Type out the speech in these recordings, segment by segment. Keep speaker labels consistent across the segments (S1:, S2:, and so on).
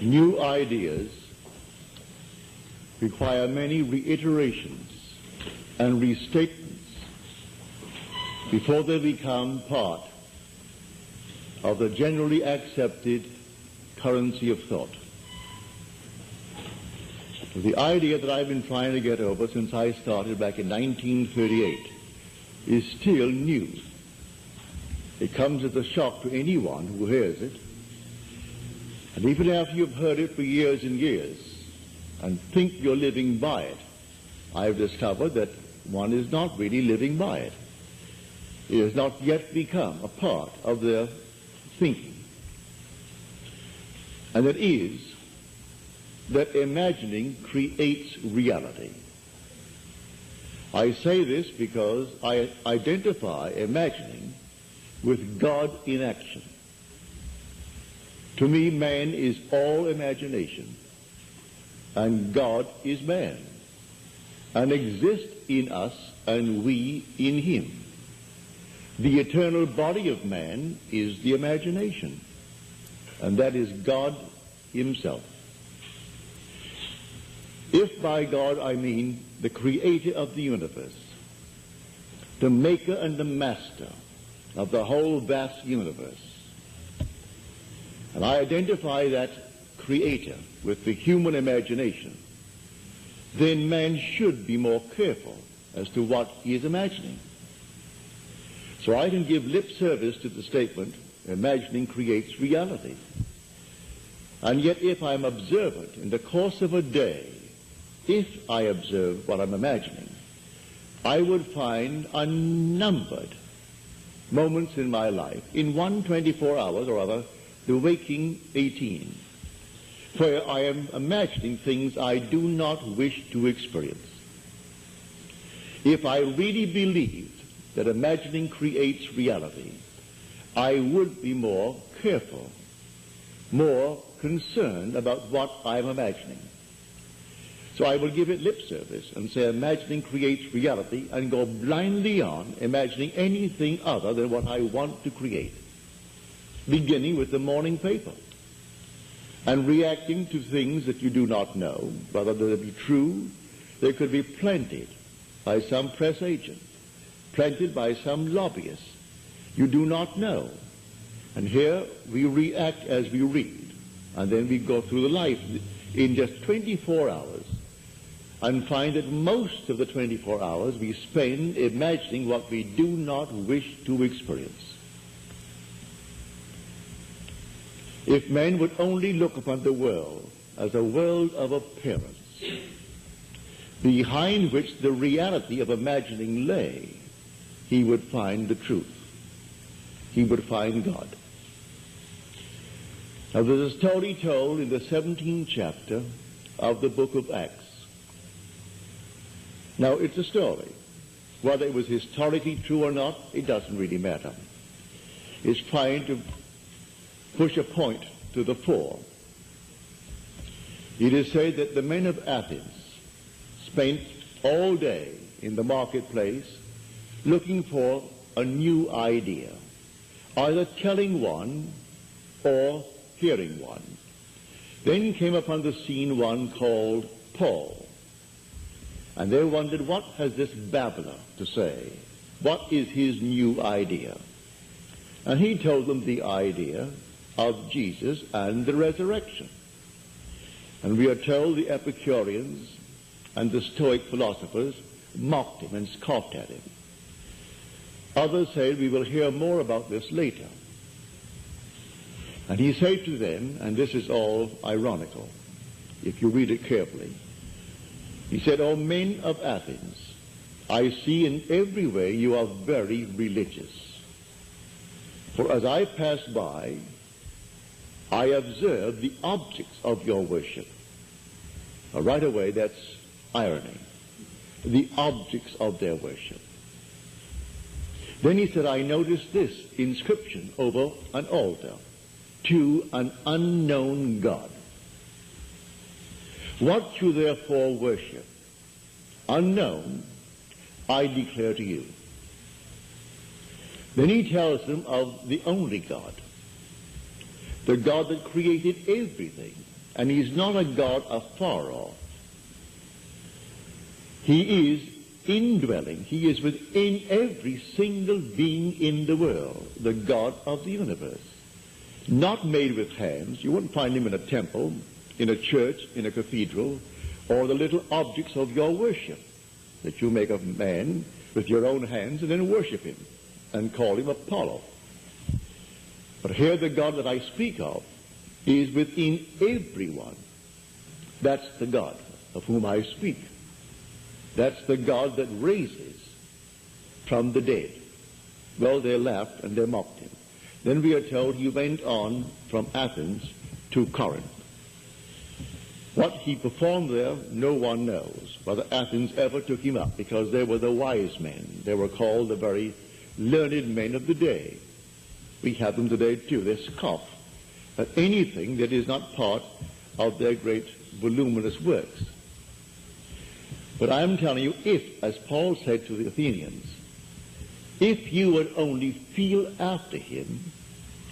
S1: New ideas require many reiterations and restatements before they become part of the generally accepted currency of thought. The idea that I've been trying to get over since I started back in 1938 is still new. It comes as a shock to anyone who hears it. And even after you've heard it for years and years and think you're living by it, I've discovered that one is not really living by it. It has not yet become a part of their thinking. And it is that imagining creates reality. I say this because I identify imagining with God in action. To me, man is all imagination, and God is man, and exists in us and we in him. The eternal body of man is the imagination, and that is God himself. If by God I mean the creator of the universe, the maker and the master of the whole vast universe, and I identify that creator with the human imagination, then man should be more careful as to what he is imagining. So I can give lip service to the statement, imagining creates reality. And yet if I'm observant in the course of a day, if I observe what I'm imagining, I would find unnumbered moments in my life, in 124 hours or other, the waking 18, where I am imagining things I do not wish to experience. If I really believed that imagining creates reality, I would be more careful, more concerned about what I'm imagining. So I will give it lip service and say imagining creates reality and go blindly on imagining anything other than what I want to create, beginning with the morning paper and reacting to things that you do not know, whether they be true. They could be planted by some press agent, planted by some lobbyist. You do not know. And here we react as we read, and then we go through the life in just 24 hours and find that most of the 24 hours we spend imagining what we do not wish to experience. If man would only look upon the world as a world of appearance, behind which the reality of imagining lay, he would find the truth. He would find God. Now there's a story told in the 17th chapter of the book of Acts. Now it's a story. Whether it was historically true or not, it doesn't really matter. It's trying to push a point to the fore. It is said that the men of Athens spent all day in the marketplace looking for a new idea, either telling one or hearing one. Then came upon the scene one called Paul, and they wondered, what has this babbler to say? What is his new idea? And he told them the idea of Jesus and the resurrection. And we are told the Epicureans and the Stoic philosophers mocked him and scoffed at him. Others said, we will hear more about this later. And he said to them, and this is all ironical, if you read it carefully, he said, O men of Athens, I see in every way you are very religious. For as I passed by, I observed the objects of your worship. Now, right away, that's irony. The objects of their worship. Then he said, I noticed this inscription over an altar, to an unknown God. What you therefore worship, unknown, I declare to you. Then he tells them of the only God, the God that created everything And he's not a God afar off. He is indwelling. He is within every single being in the world, the God of the universe. Not made with hands. You won't find him in a temple, in a church, in a cathedral, or the little objects of your worship that you make of man with your own hands and then worship him and call him Apollo. But here the God that I speak of is within everyone. That's the God of whom I speak. That's the God that raises from the dead. Well, they laughed and they mocked him. Then we are told he went on from Athens to Corinth. What he performed there, no one knows, whether Athens ever took him up, because they were the wise men. They were called the very learned men of the day. We have them today too. They scoff at anything that is not part of their great voluminous works. But I am telling you, if, as Paul said to the Athenians, if you would only feel after him,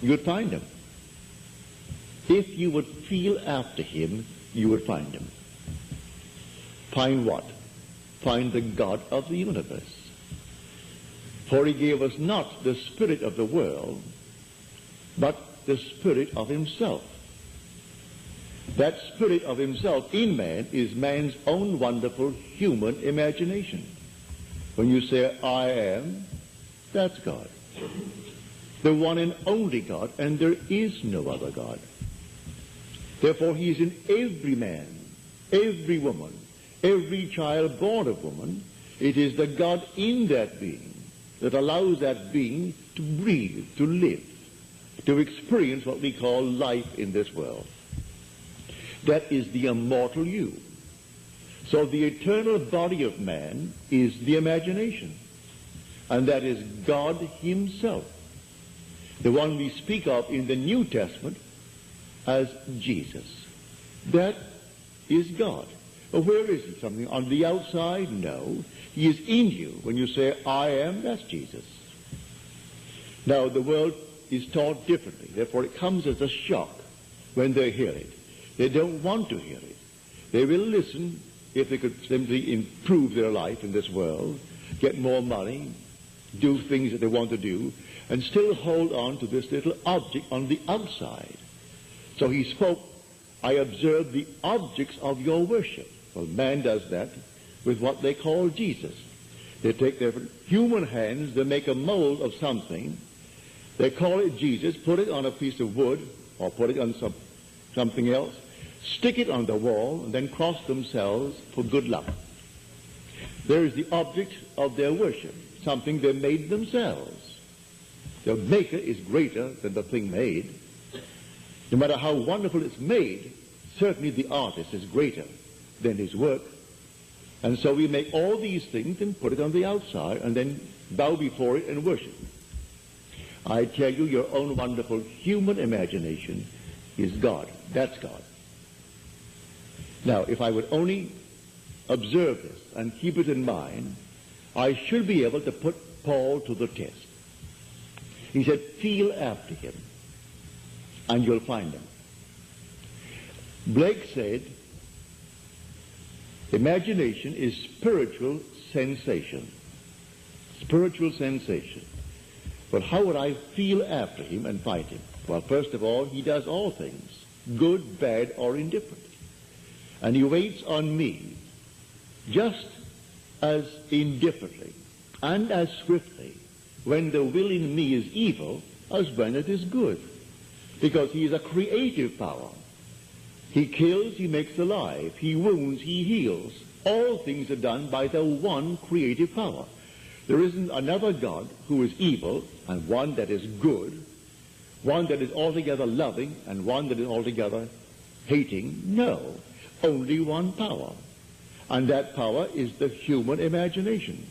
S1: you would find him. If you would feel after him, you would find him. Find what? Find the God of the universe. For he gave us not the spirit of the world, but the spirit of himself. That spirit of himself in man is man's own wonderful human imagination. When you say, I am, that's God. The one and only God, and there is no other God. Therefore, he is in every man, every woman, every child born of woman. It is the God in that being that allows that being to breathe, to live, to experience what we call life in this world. That is the immortal you. So the eternal body of man is the imagination, and that is God himself, the one we speak of in the New Testament as Jesus. That is God. Well, where is he? Something on the outside? No. He is in you. When you say, I am, that's Jesus. Now, the world is taught differently. Therefore, it comes as a shock when they hear it. They don't want to hear it. They will listen if they could simply improve their life in this world, get more money, do things that they want to do, and still hold on to this little object on the outside. So he spoke, I observe the objects of your worship. Well, man does that with what they call Jesus. They take their human hands, they make a mold of something, they call it Jesus, put it on a piece of wood, or put it on something else, stick it on the wall, and then cross themselves for good luck. There is the object of their worship, something they made themselves. The maker is greater than the thing made. No matter how wonderful it's made, certainly the artist is greater than his work. And so we make all these things and put it on the outside and then bow before it and worship. I tell you, your own wonderful human imagination is God. That's God. Now, if I would only observe this and keep it in mind, I should be able to put Paul to the test. He said, feel after him, and you'll find him. Blake said, imagination is spiritual sensation. Spiritual sensation. But how would I feel after him and find him? Well, first of all, he does all things, good, bad, or indifferent. And he waits on me just as indifferently and as swiftly when the will in me is evil as when it is good. Because he is a creative power. He kills, he makes alive. He wounds, he heals. All things are done by the one creative power. There isn't another God who is evil and one that is good, one that is altogether loving and one that is altogether hating. No. Only one power. And that power is the human imagination.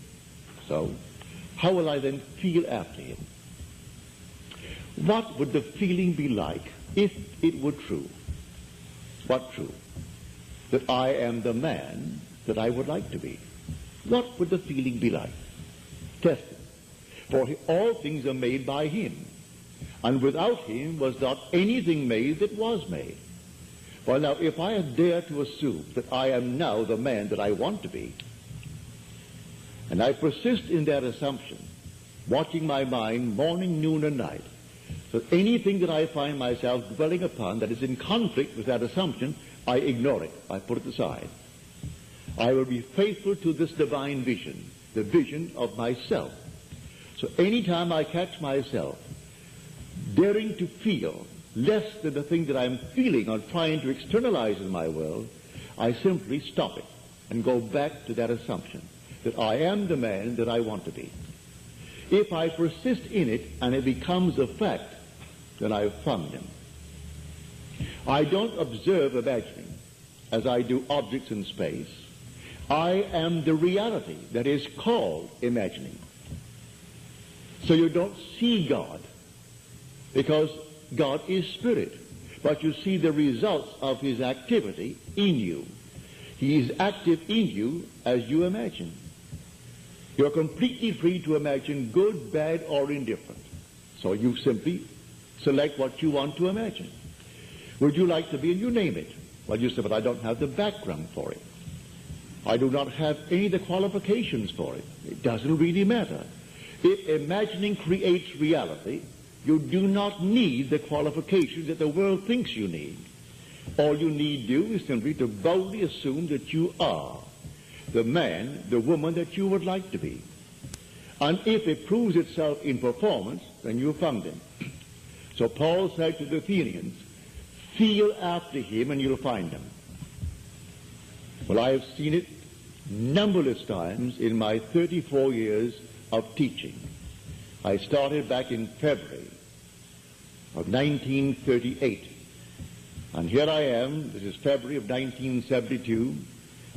S1: So, how will I then feel after him? What would the feeling be like if it were true? What true? That I am the man that I would like to be. What would the feeling be like? Test it. For all things are made by him. And without him was not anything made that was made. Well, now, if I dare to assume that I am now the man that I want to be, and I persist in that assumption, watching my mind morning, noon, and night, so anything that I find myself dwelling upon that is in conflict with that assumption, I ignore it. I put it aside. I will be faithful to this divine vision, the vision of myself. So anytime I catch myself daring to feel less than the thing that I'm feeling or trying to externalize in my world, I simply stop it and go back to that assumption that I am the man that I want to be. If I persist in it and it becomes a fact, then I've found him. I don't observe imagining as I do objects in space. I am the reality that is called imagining. So you don't see God because God is spirit, but you see the results of his activity in you. He is active in you as you imagine. You're completely free to imagine good, bad, or indifferent. So you simply select what you want to imagine. Would you like to be, and you name it. Well, you say, but I don't have the background for it. I do not have any of the qualifications for it. It doesn't really matter. If imagining creates reality, you do not need the qualifications that the world thinks you need. All you need do is simply to boldly assume that you are the man, the woman that you would like to be. And if it proves itself in performance, then you found him. So Paul said to the Athenians, feel after him and you'll find him. Well, I have seen it numberless times in my 34 years of teaching. I started back in February of 1938. And here I am, this is February of 1972,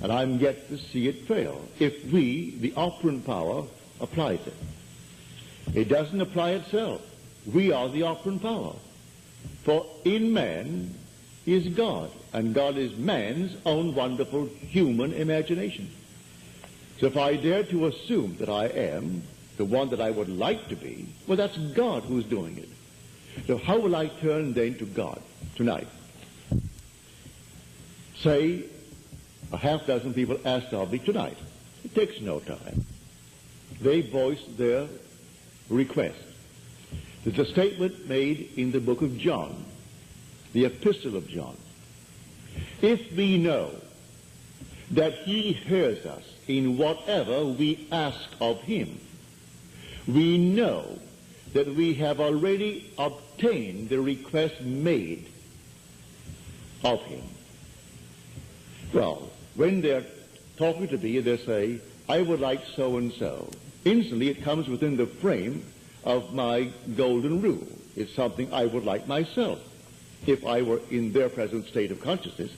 S1: and I'm yet to see it fail. If we, the operant power, applies it. It doesn't apply itself. We are the operant power. For in man is God, and God is man's own wonderful human imagination. So if I dare to assume that I am the one that I would like to be, well, that's God who's doing it. So how will I turn then to God tonight? Say a half dozen people asked of me tonight. It takes no time. They voice their request. There's a statement made in the book of John, the epistle of John. If we know that he hears us in whatever we ask of him, we know that we have already obtained the request made of him. Well, when they're talking to me, they say, I would like so-and-so. Instantly it comes within the frame of my golden rule. It's something I would like myself. If I were in their present state of consciousness,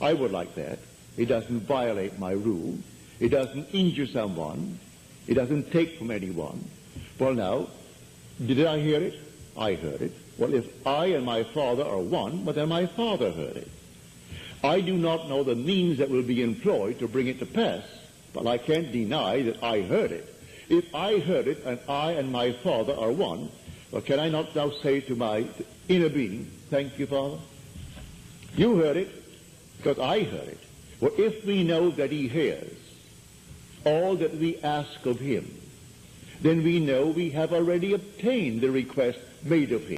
S1: I would like that. It doesn't violate my rule. It doesn't injure someone. It doesn't take from anyone. Well, now, did I hear it? I heard it. Well, if I and my Father are one, well, then my Father heard it. I do not know the means that will be employed to bring it to pass, but I can't deny that I heard it. If I heard it and I and my Father are one, well, can I not now say to my inner being, thank you, Father? You heard it because I heard it. Well, if we know that he hears all that we ask of him, then we know we have already obtained the request made of him.